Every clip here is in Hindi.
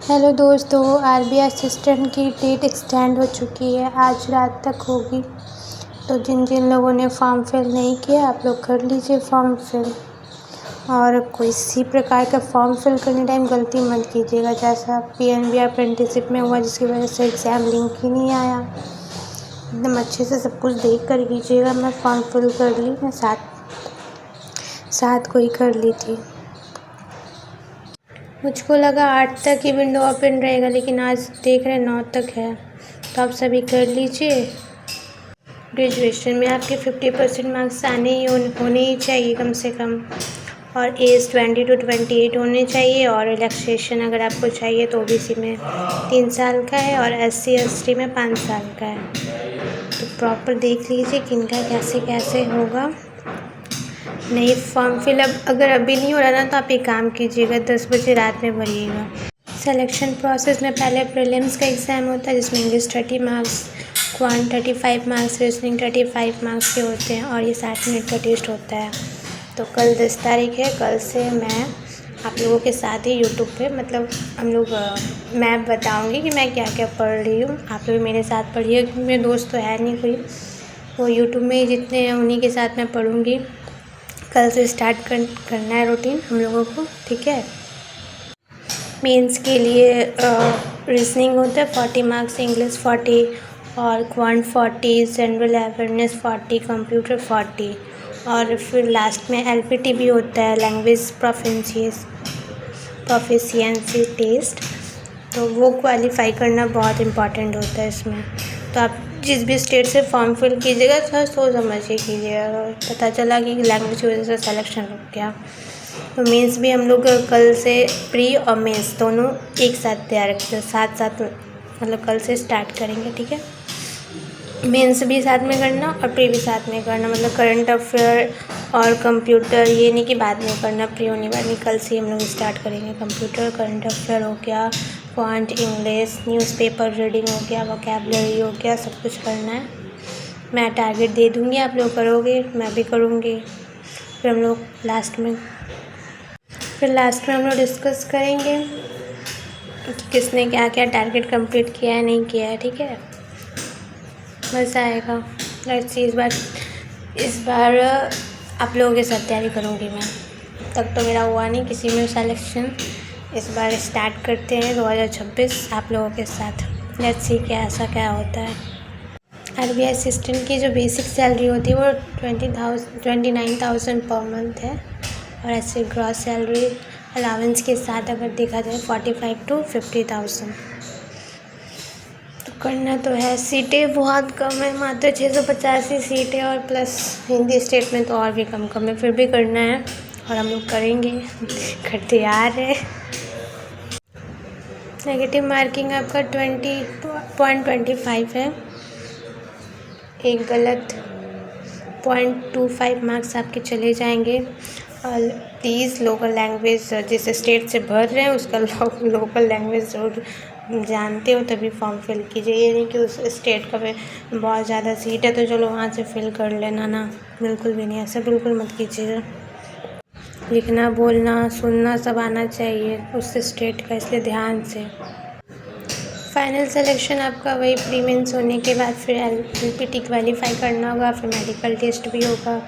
हेलो दोस्तों, आरबीआई असिस्टेंट की डेट एक्सटेंड हो चुकी है। आज रात तक होगी। तो जिन जिन लोगों ने फॉर्म फिल नहीं किया, आप लोग कर लीजिए फॉर्म फिल। और किसी प्रकार का फॉर्म फिल करने टाइम गलती मत कीजिएगा, जैसा पीएनबी अप्रेंटिसशिप में हुआ, जिसकी वजह से एग्ज़ाम लिंक ही नहीं आया। एकदम अच्छे से सब कुछ देख कर कीजिएगा। मैं फॉर्म फिल कर ली, मैं सात को ही कर ली थी। मुझको लगा 8 तक ही विंडो ओपन रहेगा, लेकिन आज देख रहे 9 तक है। तो आप सभी कर लीजिए। ग्रेजुएशन में आपके 50% मार्क्स होने ही चाहिए कम से कम, और एज 20 to 28 होने चाहिए। और रिलैक्सेशन अगर आपको चाहिए तो ओबीसी में 3 साल का है, और SC ST में 5 साल का है। तो प्रॉपर देख लीजिए किनका कैसे कैसे होगा। नहीं, फॉर्म फिलअप अगर अभी नहीं हो रहा ना, तो आप एक काम कीजिएगा, 10 बजे रात में भरिएगा। सिलेक्शन प्रोसेस में पहले प्रीलिम्स का एग्ज़ाम होता है, जिसमें English 30 marks, quant 35 marks, reasoning 35 marks के होते हैं, और ये 60 मिनट का टेस्ट होता है। तो कल 10 तारीख है। कल से मैं आप लोगों के साथ ही यूट्यूब पे, मतलब मैं बताऊँगी कि मैं क्या क्या पढ़ रही हूँ। आप लोग मेरे साथ पढ़िए, क्योंकि मेरे दोस्त तो है नहीं कोई, वो यूट्यूब में जितने हैं उन्हीं के साथ मैं पढ़ूँगी। कल से स्टार्ट करना है रूटीन हम लोगों को, ठीक है। मेंस के लिए रीजनिंग होता है 40 मार्क्स, इंग्लिश 40, और क्वांट 40, जनरल अवेयरनेस 40, कंप्यूटर 40, और फिर लास्ट में LPT भी होता है, लैंग्वेज प्रोफिशिएंसी टेस्ट। तो वो क्वालिफाई करना बहुत इम्पॉर्टेंट होता है इसमें। तो आप जिस भी स्टेट से फॉर्म फिल कीजिएगा, थोड़ा सोच समझ के कीजिएगा। पता चला कि लैंग्वेज की वजह से सिलेक्शन रुक गया, तो मेंस भी हम लोग कल से प्री और मेंस दोनों एक साथ तैयार रखते हैं, साथ साथ, मतलब कल से स्टार्ट करेंगे, ठीक है। मेंस भी साथ में करना और प्री भी साथ में करना, मतलब करंट अफेयर और कंप्यूटर, ये नहीं कि बाद में करना, प्री होने बाद में। कल से हम लोग स्टार्ट करेंगे। कंप्यूटर, करंट अफेयर हो गया, क्वांट, इंग्लिश, न्यूज़पेपर रीडिंग हो गया, वोकैबुलरी हो गया, सब कुछ करना है। मैं टारगेट दे दूँगी, आप लोग करोगे, मैं भी करूँगी। फिर हम लोग लास्ट में हम लोग डिस्कस करेंगे कि किसने क्या क्या टारगेट कंप्लीट किया है, नहीं किया है, ठीक है। मज़ा आएगा। लेट्स सी, इस बार आप लोगों के साथ तैयारी करूँगी मैं। तब तो मेरा हुआ नहीं किसी में सिलेक्शन। इस बार स्टार्ट करते हैं 2026 आप लोगों के साथ। लेट्स सी क्या ऐसा क्या होता है। आरबीआई असिस्टेंट की जो बेसिक सैलरी होती है वो 29,000 पर मंथ है, और ऐसे ग्रॉस सैलरी अलाउंस के साथ अगर देखा जाए 45 to 50,000। तो करना तो है। सीटें बहुत कम है, मात्र 685 सीटें, और प्लस हिंदी स्टेट में तो और भी कम है, फिर भी करना है और हम लोग करेंगे। करते आ रहे हैं। नेगेटिव मार्किंग आपका 20.25 है। एक गलत 0.25 मार्क्स आपके चले जाएंगे। और प्लीज़ लोकल लैंग्वेज जिस स्टेट से भर रहे हैं उसका लोकल लैंग्वेज ज़रूर जानते हो तभी फॉर्म फिल कीजिए। ये नहीं कि उस स्टेट का बहुत ज़्यादा सीट है तो चलो वहाँ से फिल कर लेना, ना, बिल्कुल भी नहीं, ऐसा बिल्कुल मत कीजिएगा। लिखना, बोलना, सुनना सब आना चाहिए उस स्टेट का, इसलिए ध्यान से। फाइनल सिलेक्शन आपका वही प्री मेंस होने के बाद फिर LPT क्वालिफाई करना होगा, फिर मेडिकल टेस्ट भी होगा,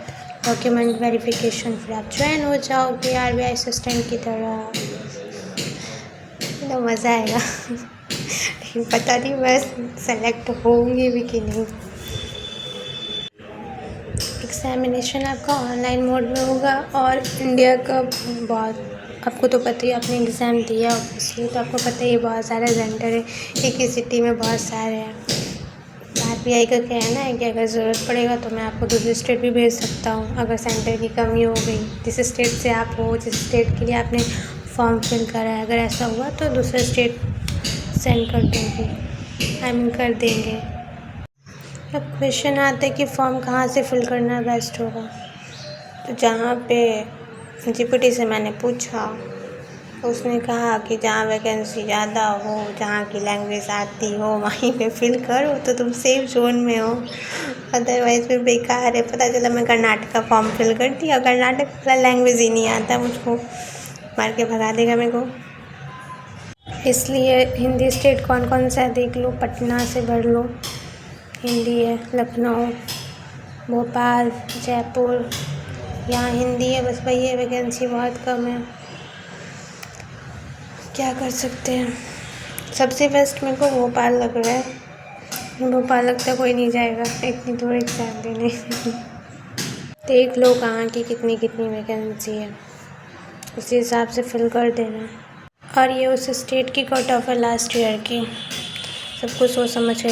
डॉक्यूमेंट वेरिफिकेशन, फिर आप ज्वाइन हो जाओगे आरबीआई असिस्टेंट की तरह। तो मज़ा आएगा। लेकिन पता नहीं मैं सेलेक्ट होंगी भी कि नहीं। एग्ज़ामिनेशन आपका ऑनलाइन मोड में होगा, और इंडिया का बहुत, आपको तो पता ही, आपने एग्ज़ाम दिया इसलिए तो आपको पता ही, बहुत सारे सेंटर है, एक ही सिटी में बहुत सारे हैं। आरबीआई का कहना है कि अगर ज़रूरत पड़ेगा तो मैं आपको दूसरे स्टेट भी भेज सकता हूँ, अगर सेंटर की कमी हो गई। जिस स्टेट से आप हो, जिस स्टेट के लिए आपने फॉर्म फिल करा है, अगर ऐसा हुआ तो दूसरे स्टेट सेंड कर देंगे, कर देंगे। अब क्वेश्चन आता है कि फॉर्म कहाँ से फिल करना बेस्ट होगा, तो जहाँ पे जीपीटी से मैंने पूछा, उसने कहा कि जहाँ वैकेंसी ज़्यादा हो, जहाँ की लैंग्वेज आती हो, वहीं पे फिल करो तो तुम सेफ जोन में हो। अदरवाइज़ फिर बेकार है। पता चला मैं कर्नाटक का फॉर्म फिल कर दिया, कर्नाटक वाला लैंग्वेज ही नहीं आता मुझको, मार के भगा देगा मेरे को। इसलिए हिंदी स्टेट कौन कौन सा है देख लो, पटना से भर लो, हिंदी है। लखनऊ, भोपाल, जयपुर, यहाँ हिंदी है, बस वही है, वैकेंसी बहुत कम है, क्या कर सकते हैं। सबसे बेस्ट मेरे को भोपाल लग रहा है, भोपाल लगता कोई नहीं जाएगा इतनी थोड़ी एग्ज़ाम देने। देख लो कहाँ की कितनी कितनी वैकेंसी है, उसी हिसाब से फिल कर देना। और ये उस स्टेट की कट ऑफ है लास्ट ईयर की, सब कुछ सोच समझ के